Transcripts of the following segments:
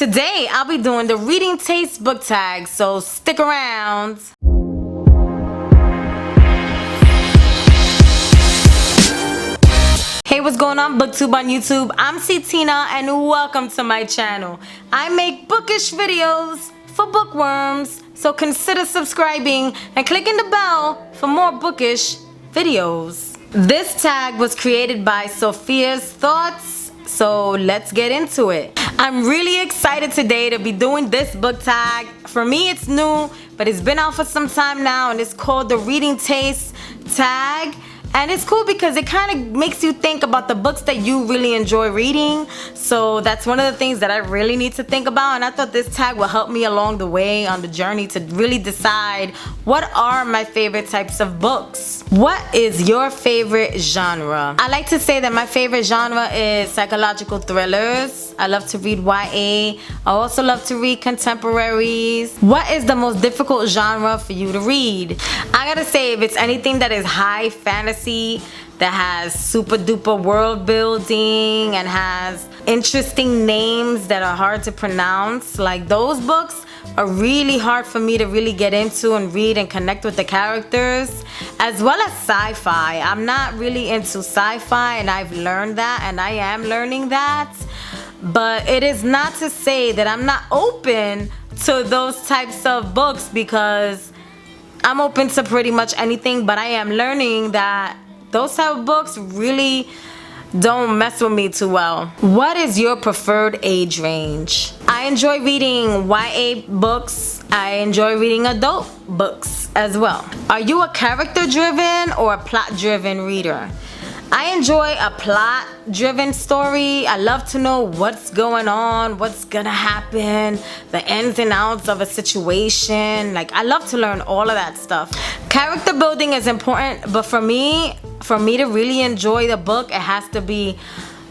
Today I'll be doing the reading taste book tag, so stick around. Hey, what's going on, booktube on YouTube? I'm Tina and welcome to my channel. I make bookish videos for bookworms, so consider subscribing and clicking the bell for more bookish videos. This tag was created by Sophia's Thoughts, so let's get into it. I'm really excited today to be doing this book tag. For me, it's new, but it's been out for some time now, and it's called the Reading Taste Tag. And it's cool because it kind of makes you think about the books that you really enjoy reading. So that's one of the things that I really need to think about. And I thought this tag will help me along the way on the journey to really decide what are my favorite types of books. What is your favorite genre? I like to say that my favorite genre is psychological thrillers. I love to read YA. I also love to read contemporaries. What is the most difficult genre for you to read? I gotta say, if it's anything that is high fantasy, that has super duper world building and has interesting names that are hard to pronounce, like those books are really hard for me to really get into and read and connect with the characters, as well as sci-fi. I'm not really into sci-fi, and I've learned that, and I am learning that. But it is not to say that I'm not open to those types of books, because I'm open to pretty much anything, but I am learning that those type of books really don't mess with me too well. What is your preferred age range? I enjoy reading YA books. I enjoy reading adult books as well. Are you a character-driven or a plot-driven reader? I enjoy a plot-driven story. I love to know what's going on, what's gonna happen, the ins and outs of a situation. Like, I love to learn all of that stuff. Character building is important, but for me to really enjoy the book, it has to be,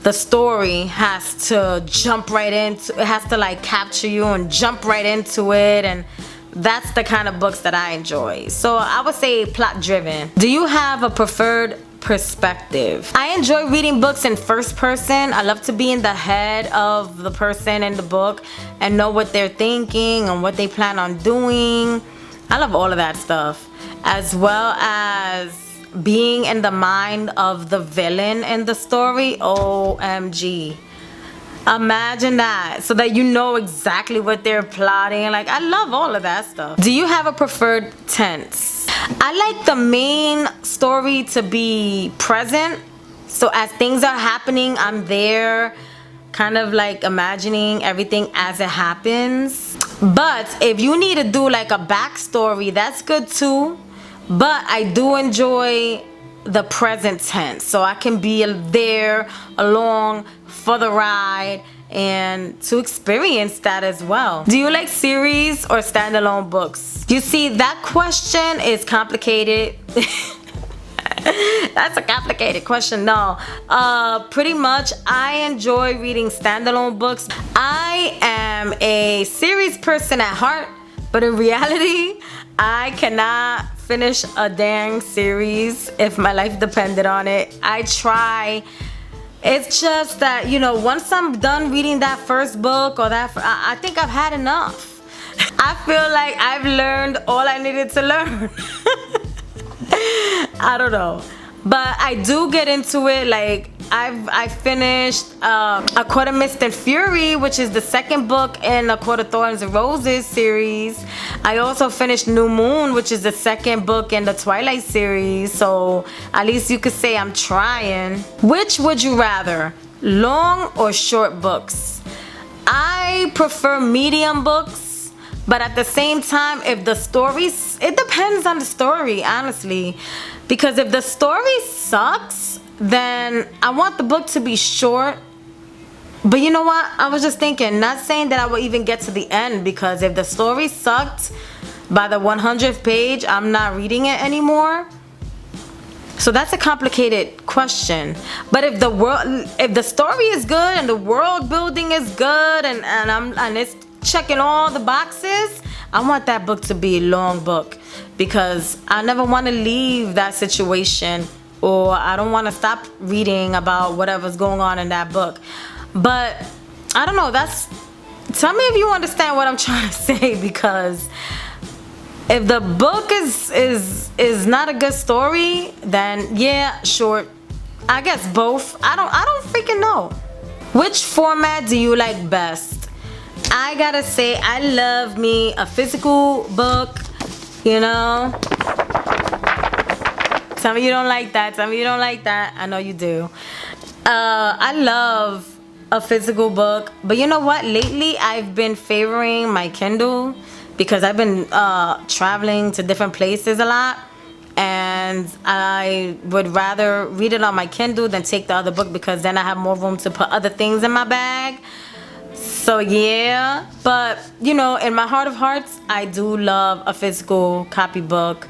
the story has to jump right into, it has to like capture you and jump right into it, and that's the kind of books that I enjoy. So I would say plot-driven. Do you have a preferred perspective? I enjoy reading books in first person. I love to be in the head of the person in the book and know what they're thinking and what they plan on doing. I love all of that stuff, as well as being in the mind of the villain in the story. OMG. Imagine that, so that you know exactly what they're plotting. Like, I love all of that stuff. Do you have a preferred tense? I like the main story to be present, so as things are happening, I'm there, kind of like imagining everything as it happens. But if you need to do like a backstory, that's good too. But I do enjoy the present tense, so I can be there along for the ride and to experience that as well. Do you like series or standalone books? You see, that question is complicated. That's a complicated question. No, pretty much I enjoy reading standalone books. I am a series person at heart, but in reality, I cannot finish a dang series if my life depended on it. I try. It's just that, you know, once I'm done reading that first book or that, I think I've had enough. I feel like I've learned all I needed to learn. I don't know, but I do get into it. Like, I finished A Court of Mist and Fury, which is the second book in A Court of Thorns and Roses series. I also finished New Moon, which is the second book in the Twilight series. So at least you could say I'm trying. Which would you rather, long or short books? I prefer medium books, but at the same time, if the stories, it depends on the story, honestly. Because if the story sucks, then I want the book to be short. But you know what? I was just thinking, not saying that I will even get to the end, because if the story sucked by the 100th page, I'm not reading it anymore. So that's a complicated question. But if the story is good and the world building is good and it's checking all the boxes, I want that book to be a long book, because I never want to leave that situation, or I don't want to stop reading about whatever's going on in that book. But I don't know, that's tell me if you understand what I'm trying to say, because if the book is not a good story, then yeah, sure. I guess both. I don't freaking know. Which format do you like best? I gotta say, I love me a physical book, you know. Tell me you don't like that. Tell me you don't like that. I know you do. I love a physical book, but you know what? Lately, I've been favoring my Kindle because I've been traveling to different places a lot, and I would rather read it on my Kindle than take the other book, because then I have more room to put other things in my bag. So yeah, but you know, in my heart of hearts, I do love a physical copybook.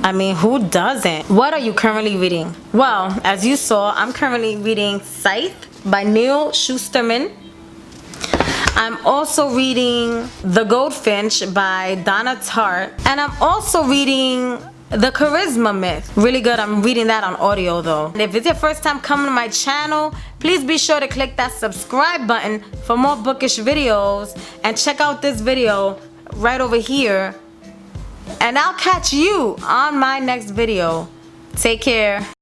I mean, who doesn't? What are you currently reading? Well, as you saw, I'm currently reading Scythe by Neil Shusterman. I'm also reading The Goldfinch by Donna Tartt. And I'm also reading The Charisma Myth. Really good. I'm reading that on audio though. And if it's your first time coming to my channel, please be sure to click that subscribe button for more bookish videos. And check out this video right over here. And I'll catch you on my next video. Take care.